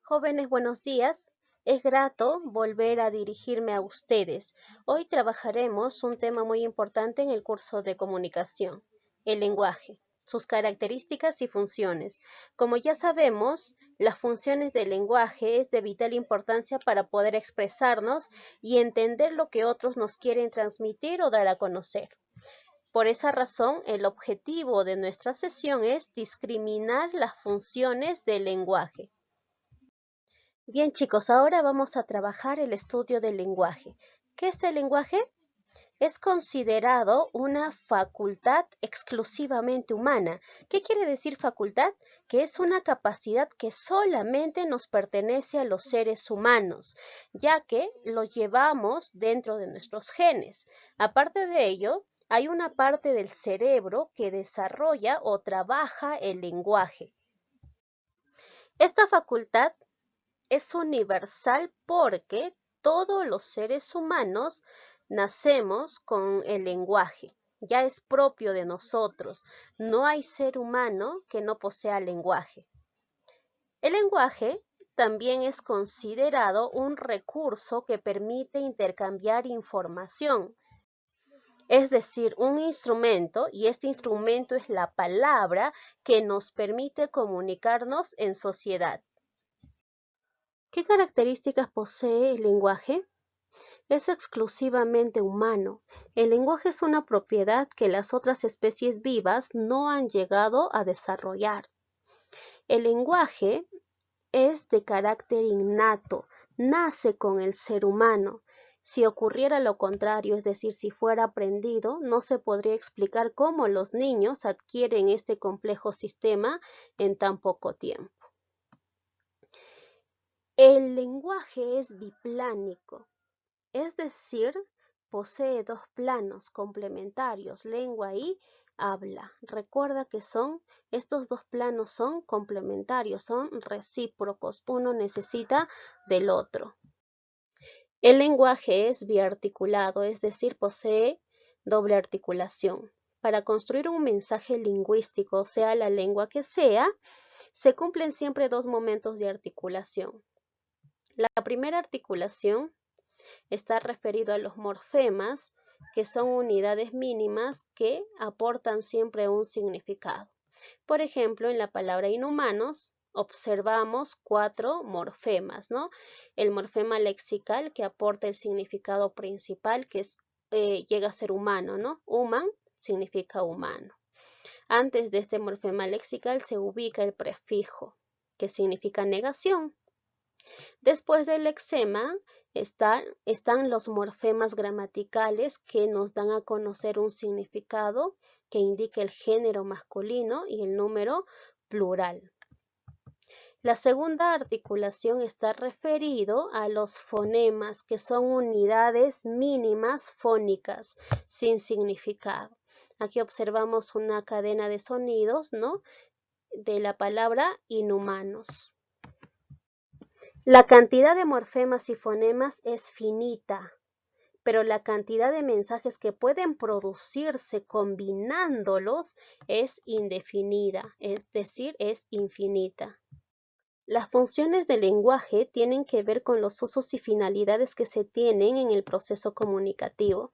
Jóvenes, buenos días. Es grato volver a dirigirme a ustedes. Hoy trabajaremos un tema muy importante en el curso de comunicación, el lenguaje, sus características y funciones. Como ya sabemos, las funciones del lenguaje es de vital importancia para poder expresarnos y entender lo que otros nos quieren transmitir o dar a conocer. Por esa razón, el objetivo de nuestra sesión es discriminar las funciones del lenguaje. Bien, chicos, ahora vamos a trabajar el estudio del lenguaje. ¿Qué es el lenguaje? Es considerado una facultad exclusivamente humana. ¿Qué quiere decir facultad? Que es una capacidad que solamente nos pertenece a los seres humanos, ya que lo llevamos dentro de nuestros genes. Aparte de ello, hay una parte del cerebro que desarrolla o trabaja el lenguaje. Esta facultad es universal porque todos los seres humanos nacemos con el lenguaje, ya es propio de nosotros. No hay ser humano que no posea lenguaje. El lenguaje también es considerado un recurso que permite intercambiar información, es decir, un instrumento, y este instrumento es la palabra que nos permite comunicarnos en sociedad. ¿Qué características posee el lenguaje? Es exclusivamente humano. El lenguaje es una propiedad que las otras especies vivas no han llegado a desarrollar. El lenguaje es de carácter innato, nace con el ser humano. Si ocurriera lo contrario, es decir, si fuera aprendido, no se podría explicar cómo los niños adquieren este complejo sistema en tan poco tiempo. El lenguaje es biplánico, es decir, posee dos planos complementarios, lengua y habla. Recuerda que estos dos planos son complementarios, son recíprocos, uno necesita del otro. El lenguaje es biarticulado, es decir, posee doble articulación. Para construir un mensaje lingüístico, sea la lengua que sea, se cumplen siempre dos momentos de articulación. La primera articulación está referido a los morfemas, que son unidades mínimas que aportan siempre un significado. Por ejemplo, en la palabra inhumanos observamos 4 morfemas, ¿no? El morfema lexical, que aporta el significado principal, que llega a ser humano, ¿no? Human significa humano. Antes de este morfema lexical se ubica el prefijo, que significa negación. Después del lexema están los morfemas gramaticales, que nos dan a conocer un significado que indica el género masculino y el número plural. La segunda articulación está referido a los fonemas, que son unidades mínimas fónicas sin significado. Aquí observamos una cadena de sonidos, ¿no?, de la palabra inhumanos. La cantidad de morfemas y fonemas es finita, pero la cantidad de mensajes que pueden producirse combinándolos es indefinida, es decir, es infinita. Las funciones del lenguaje tienen que ver con los usos y finalidades que se tienen en el proceso comunicativo.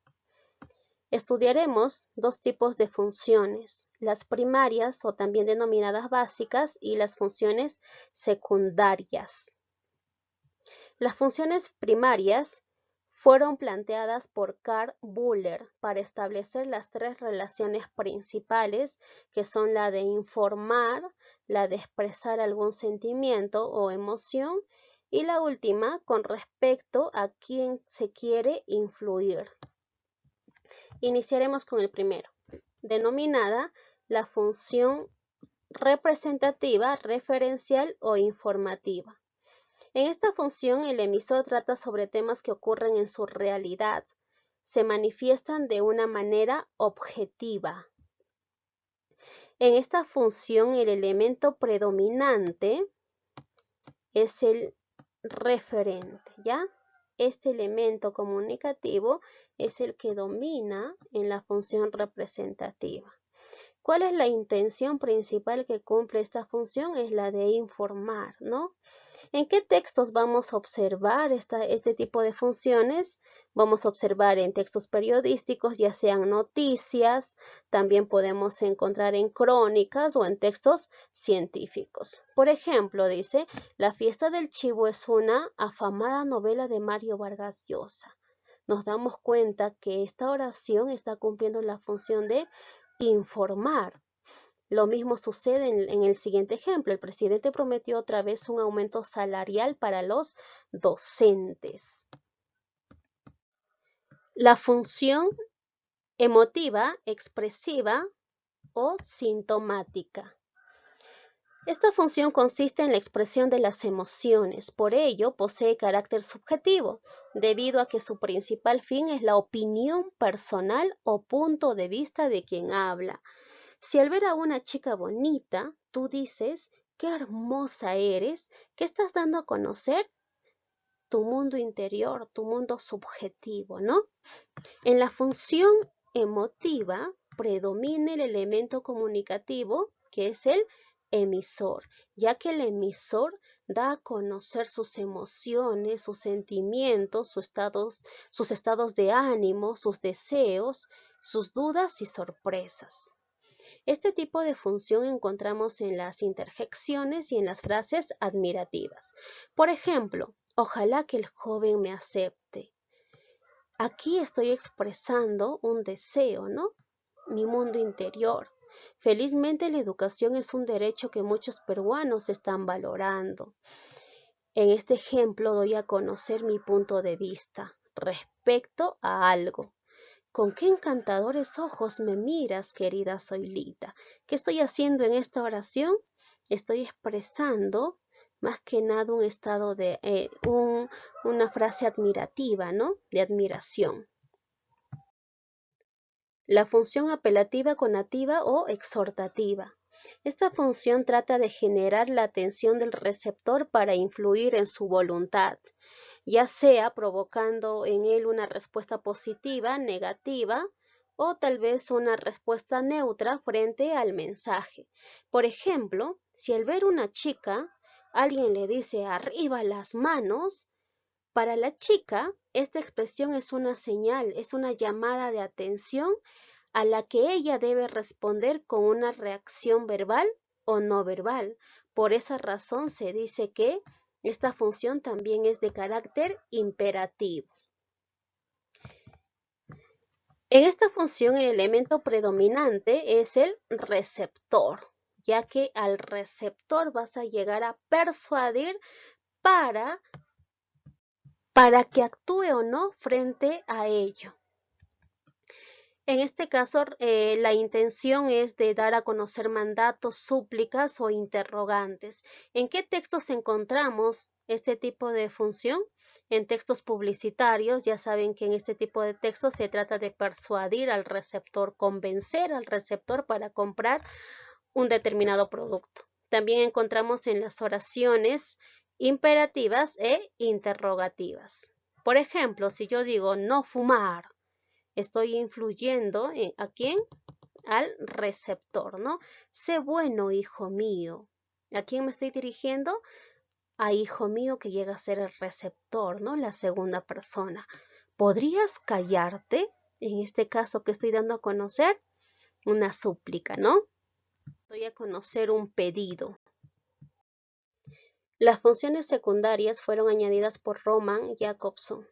Estudiaremos dos tipos de funciones, las primarias o también denominadas básicas y las funciones secundarias. Las funciones primarias fueron planteadas por Karl Buller para establecer las tres relaciones principales, que son la de informar, la de expresar algún sentimiento o emoción y la última con respecto a quién se quiere influir. Iniciaremos con el primero, denominada la función representativa, referencial o informativa. En esta función, el emisor trata sobre temas que ocurren en su realidad, se manifiestan de una manera objetiva. En esta función, el elemento predominante es el referente, ¿ya? Este elemento comunicativo es el que domina en la función representativa. ¿Cuál es la intención principal que cumple esta función? Es la de informar, ¿no? ¿En qué textos vamos a observar este tipo de funciones? Vamos a observar en textos periodísticos, ya sean noticias, también podemos encontrar en crónicas o en textos científicos. Por ejemplo, dice, La fiesta del chivo es una afamada novela de Mario Vargas Llosa. Nos damos cuenta que esta oración está cumpliendo la función de informar. Lo mismo sucede en el siguiente ejemplo. El presidente prometió otra vez un aumento salarial para los docentes. La función emotiva, expresiva o sintomática. Esta función consiste en la expresión de las emociones, por ello posee carácter subjetivo, debido a que su principal fin es la opinión personal o punto de vista de quien habla. Si al ver a una chica bonita, tú dices, qué hermosa eres, ¿qué estás dando a conocer? Tu mundo interior, tu mundo subjetivo, ¿no? En la función emotiva predomina el elemento comunicativo, que es el emisor, ya que el emisor da a conocer sus emociones, sus sentimientos, sus estados de ánimo, sus deseos, sus dudas y sorpresas. Este tipo de función encontramos en las interjecciones y en las frases admirativas. Por ejemplo, ojalá que el joven me acepte. Aquí estoy expresando un deseo, ¿no? Mi mundo interior. Felizmente la educación es un derecho que muchos peruanos están valorando. En este ejemplo doy a conocer mi punto de vista respecto a algo. Con qué encantadores ojos me miras, querida Zoilita. ¿Qué estoy haciendo en esta oración? Estoy expresando más que nada un estado de una frase admirativa, ¿no? De admiración. La función apelativa conativa o exhortativa. Esta función trata de generar la atención del receptor para influir en su voluntad, ya sea provocando en él una respuesta positiva, negativa, o tal vez una respuesta neutra frente al mensaje. Por ejemplo, si al ver una chica, alguien le dice arriba las manos, para la chica, esta expresión es una señal, es una llamada de atención a la que ella debe responder con una reacción verbal o no verbal. Por esa razón se dice que esta función también es de carácter imperativo. En esta función el elemento predominante es el receptor, ya que al receptor vas a llegar a persuadir para que actúe o no frente a ello. En este caso, la intención es de dar a conocer mandatos, súplicas o interrogantes. ¿En qué textos encontramos este tipo de función? En textos publicitarios, ya saben que en este tipo de textos se trata de persuadir al receptor, convencer al receptor para comprar un determinado producto. También encontramos en las oraciones imperativas e interrogativas. Por ejemplo, si yo digo no fumar, estoy influyendo ¿a quién? Al receptor, ¿no? Sé bueno, hijo mío. ¿A quién me estoy dirigiendo? A hijo mío, que llega a ser el receptor, ¿no? La segunda persona. ¿Podrías callarte? En este caso que estoy dando a conocer, una súplica, ¿no? Doy a conocer un pedido. Las funciones secundarias fueron añadidas por Roman Jakobson.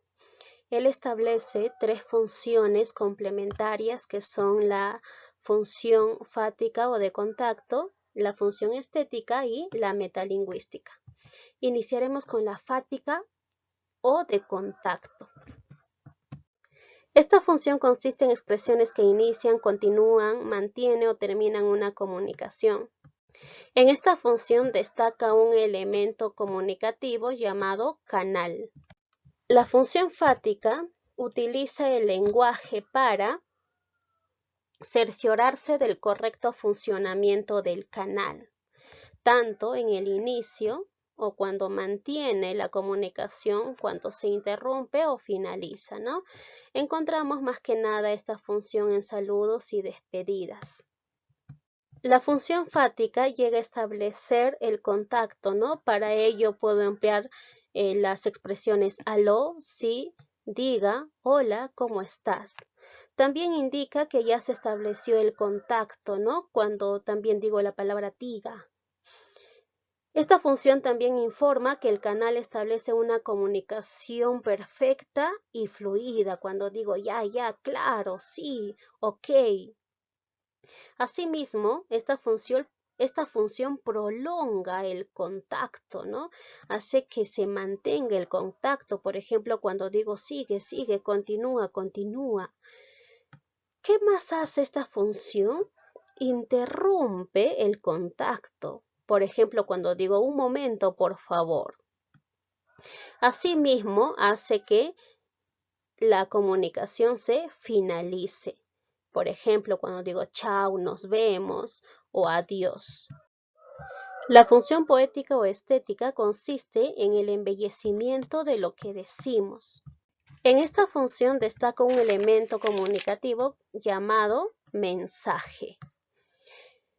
Él establece tres funciones complementarias que son la función fática o de contacto, la función estética y la metalingüística. Iniciaremos con la fática o de contacto. Esta función consiste en expresiones que inician, continúan, mantienen o terminan una comunicación. En esta función destaca un elemento comunicativo llamado canal. La función fática utiliza el lenguaje para cerciorarse del correcto funcionamiento del canal, tanto en el inicio o cuando mantiene la comunicación, cuando se interrumpe o finaliza, ¿no? Encontramos más que nada esta función en saludos y despedidas. La función fática llega a establecer el contacto, ¿no? Para ello puedo emplear las expresiones aló, sí, diga, hola, ¿cómo estás? También indica que ya se estableció el contacto, ¿no? Cuando también digo la palabra diga. Esta función también informa que el canal establece una comunicación perfecta y fluida. Cuando digo ya, claro, sí, ok. Asimismo, esta función prolonga el contacto, ¿no? Hace que se mantenga el contacto. Por ejemplo, cuando digo sigue, sigue, continúa, continúa. ¿Qué más hace esta función? Interrumpe el contacto. Por ejemplo, cuando digo un momento, por favor. Asimismo, hace que la comunicación se finalice. Por ejemplo, cuando digo chao, nos vemos o adiós. La función poética o estética consiste en el embellecimiento de lo que decimos. En esta función destaca un elemento comunicativo llamado mensaje.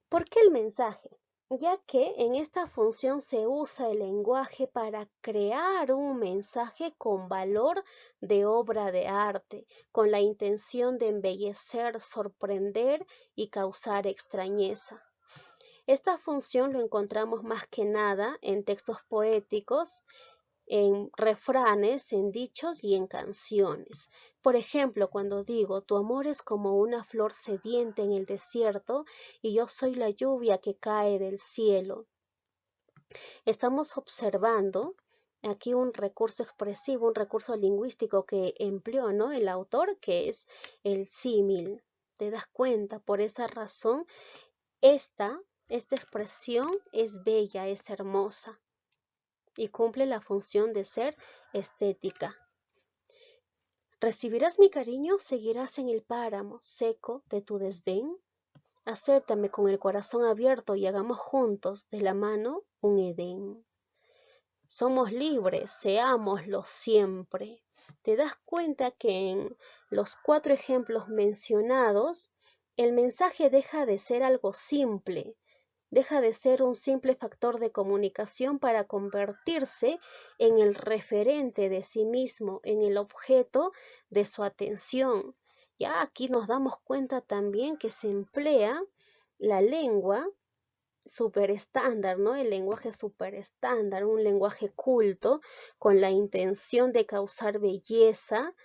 ¿Por qué el mensaje? Ya que en esta función se usa el lenguaje para crear un mensaje con valor de obra de arte, con la intención de embellecer, sorprender y causar extrañeza. Esta función lo encontramos más que nada en textos poéticos, en refranes, en dichos y en canciones. Por ejemplo, cuando digo, tu amor es como una flor sedienta en el desierto y yo soy la lluvia que cae del cielo. Estamos observando aquí un recurso expresivo, un recurso lingüístico que empleó, ¿no? El autor, que es el símil. ¿Te das cuenta? Por esa razón, esta expresión es bella, es hermosa y cumple la función de ser estética. ¿Recibirás mi cariño? ¿Seguirás en el páramo seco de tu desdén? Acéptame con el corazón abierto y hagamos juntos de la mano un Edén. Somos libres, seámoslo siempre. ¿Te das cuenta que en los 4 ejemplos mencionados, el mensaje deja de ser algo simple? Deja de ser un simple factor de comunicación para convertirse en el referente de sí mismo, en el objeto de su atención. Ya aquí nos damos cuenta también que se emplea la lengua superestándar, ¿no? El lenguaje superestándar, un lenguaje culto con la intención de causar belleza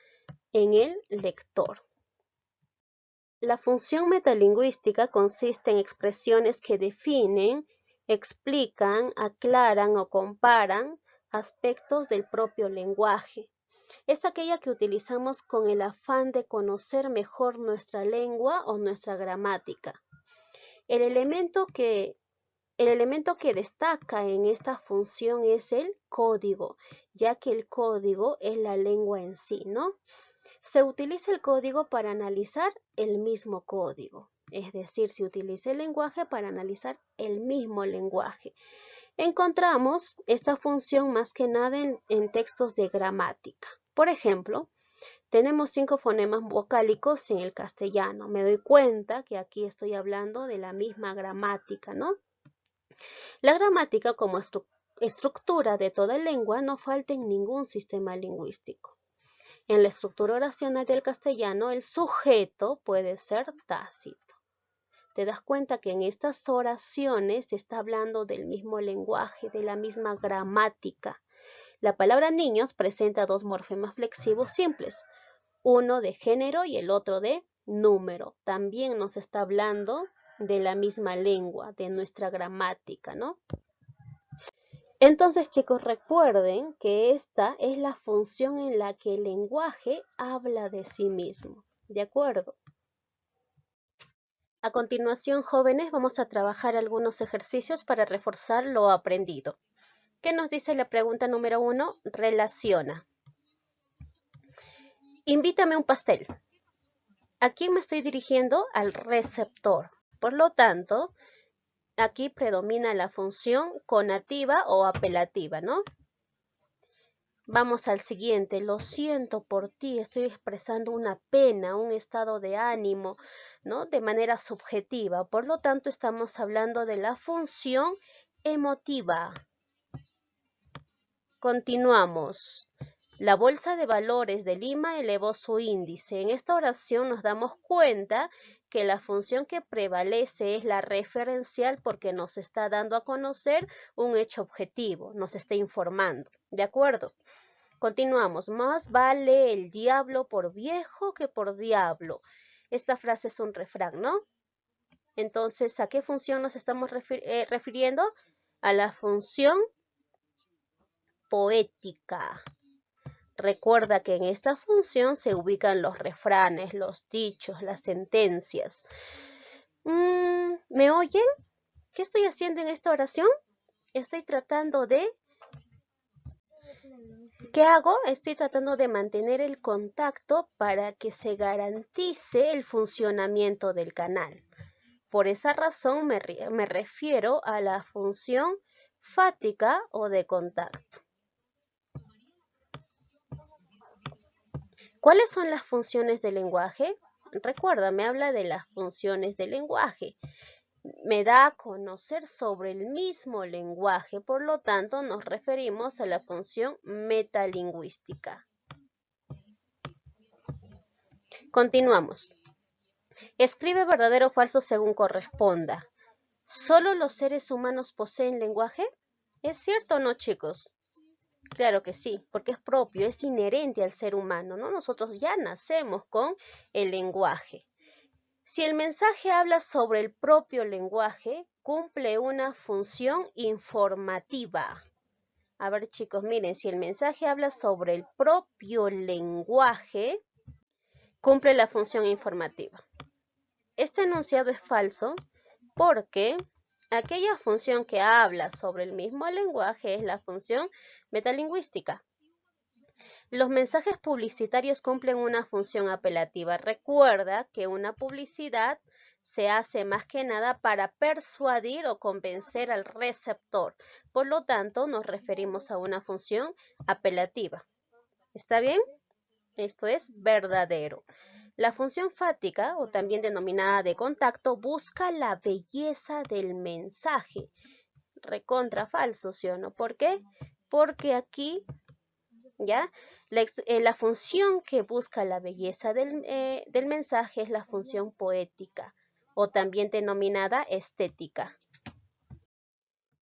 en el lector. La función metalingüística consiste en expresiones que definen, explican, aclaran o comparan aspectos del propio lenguaje. Es aquella que utilizamos con el afán de conocer mejor nuestra lengua o nuestra gramática. El elemento que destaca en esta función es el código, ya que el código es la lengua en sí, ¿no? Se utiliza el código para analizar el mismo código, es decir, se utiliza el lenguaje para analizar el mismo lenguaje. Encontramos esta función más que nada en textos de gramática. Por ejemplo, tenemos 5 fonemas vocálicos en el castellano. Me doy cuenta que aquí estoy hablando de la misma gramática, ¿no? La gramática como estructura de toda lengua no falta en ningún sistema lingüístico. En la estructura oracional del castellano, el sujeto puede ser tácito. Te das cuenta que en estas oraciones se está hablando del mismo lenguaje, de la misma gramática. La palabra niños presenta 2 morfemas flexivos simples, uno de género y el otro de número. También nos está hablando de la misma lengua, de nuestra gramática, ¿no? Entonces, chicos, recuerden que esta es la función en la que el lenguaje habla de sí mismo. ¿De acuerdo? A continuación, jóvenes, vamos a trabajar algunos ejercicios para reforzar lo aprendido. ¿Qué nos dice la pregunta número 1? Relaciona. Invítame un pastel. ¿A quién me estoy dirigiendo? Al receptor. Por lo tanto, aquí predomina la función conativa o apelativa, ¿no? Vamos al siguiente. Lo siento por ti, estoy expresando una pena, un estado de ánimo, ¿no? De manera subjetiva. Por lo tanto, estamos hablando de la función emotiva. Continuamos. La Bolsa de Valores de Lima elevó su índice. En esta oración nos damos cuenta que la función que prevalece es la referencial porque nos está dando a conocer un hecho objetivo, nos está informando. ¿De acuerdo? Continuamos. Más vale el diablo por viejo que por diablo. Esta frase es un refrán, ¿no? Entonces, ¿a qué función nos estamos refiriendo? A la función poética. Recuerda que en esta función se ubican los refranes, los dichos, las sentencias. ¿Me oyen? ¿Qué estoy haciendo en esta oración? Estoy tratando de... ¿Qué hago? Estoy tratando de mantener el contacto para que se garantice el funcionamiento del canal. Por esa razón me refiero a la función fática o de contacto. ¿Cuáles son las funciones del lenguaje? Recuerda, me habla de las funciones del lenguaje. Me da a conocer sobre el mismo lenguaje, por lo tanto nos referimos a la función metalingüística. Continuamos. Escribe verdadero o falso según corresponda. ¿Solo los seres humanos poseen lenguaje? ¿Es cierto o no, chicos? Claro que sí, porque es propio, es inherente al ser humano, ¿no? Nosotros ya nacemos con el lenguaje. Si el mensaje habla sobre el propio lenguaje, cumple una función informativa. A ver, chicos, miren, si el mensaje habla sobre el propio lenguaje, cumple la función informativa. Este enunciado es falso porque aquella función que habla sobre el mismo lenguaje es la función metalingüística. Los mensajes publicitarios cumplen una función apelativa. Recuerda que una publicidad se hace más que nada para persuadir o convencer al receptor. Por lo tanto, nos referimos a una función apelativa. ¿Está bien? Esto es verdadero. La función fática, o también denominada de contacto, busca la belleza del mensaje. Recontra falso, ¿sí o no? ¿Por qué? Porque aquí, ¿ya? La función que busca la belleza del mensaje es la función poética, o también denominada estética.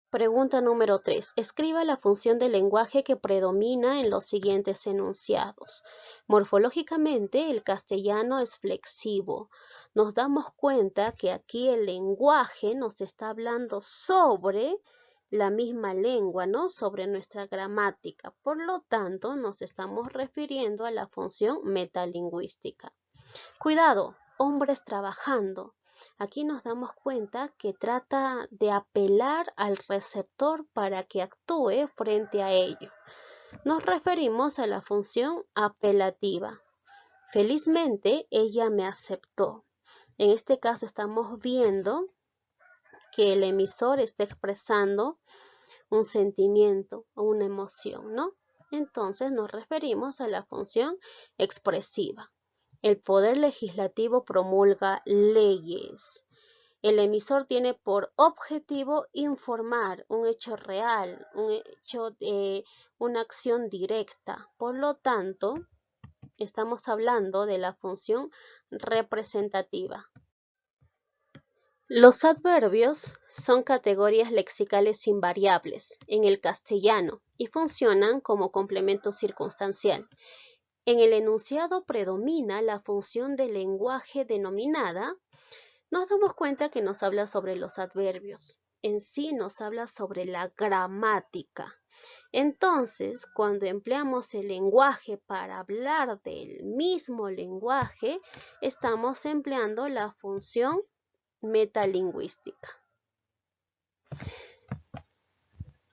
Pregunta número 3. Escriba la función del lenguaje que predomina en los siguientes enunciados. Morfológicamente, el castellano es flexivo. Nos damos cuenta que aquí el lenguaje nos está hablando sobre la misma lengua, ¿no? Sobre nuestra gramática. Por lo tanto, nos estamos refiriendo a la función metalingüística. Cuidado, hombres trabajando. Aquí nos damos cuenta que trata de apelar al receptor para que actúe frente a ello. Nos referimos a la función apelativa. Felizmente, ella me aceptó. En este caso estamos viendo que el emisor está expresando un sentimiento o una emoción, ¿no? Entonces nos referimos a la función expresiva. El poder legislativo promulga leyes. El emisor tiene por objetivo informar un hecho real, un hecho de una acción directa. Por lo tanto, estamos hablando de la función representativa. Los adverbios son categorías lexicales invariables en el castellano y funcionan como complemento circunstancial. En el enunciado predomina la función del lenguaje denominada. Nos damos cuenta que nos habla sobre los adverbios. En sí nos habla sobre la gramática. Entonces, cuando empleamos el lenguaje para hablar del mismo lenguaje, estamos empleando la función metalingüística.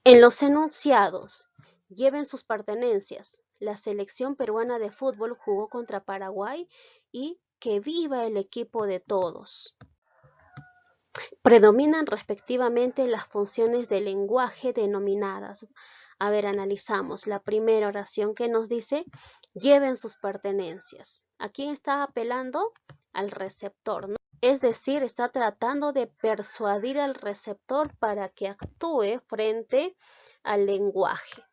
En los enunciados, lleven sus pertenencias. La selección peruana de fútbol jugó contra Paraguay y que viva el equipo de todos. Predominan respectivamente las funciones del lenguaje denominadas. A ver, analizamos la primera oración que nos dice, lleven sus pertenencias. ¿A quién está apelando? Al receptor, ¿no? Es decir, está tratando de persuadir al receptor para que actúe frente al lenguaje.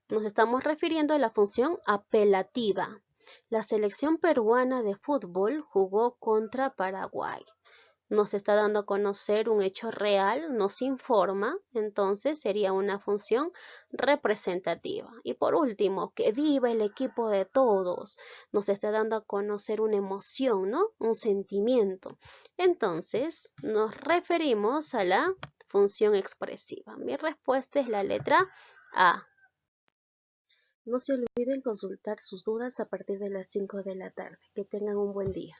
Nos estamos refiriendo a la función apelativa. La selección peruana de fútbol jugó contra Paraguay. Nos está dando a conocer un hecho real, nos informa, entonces sería una función representativa. Y por último, que viva el equipo de todos, nos está dando a conocer una emoción, ¿no? Un sentimiento. Entonces, nos referimos a la función expresiva. Mi respuesta es la letra A. No se olviden consultar sus dudas a partir de las 5 de la tarde. Que tengan un buen día.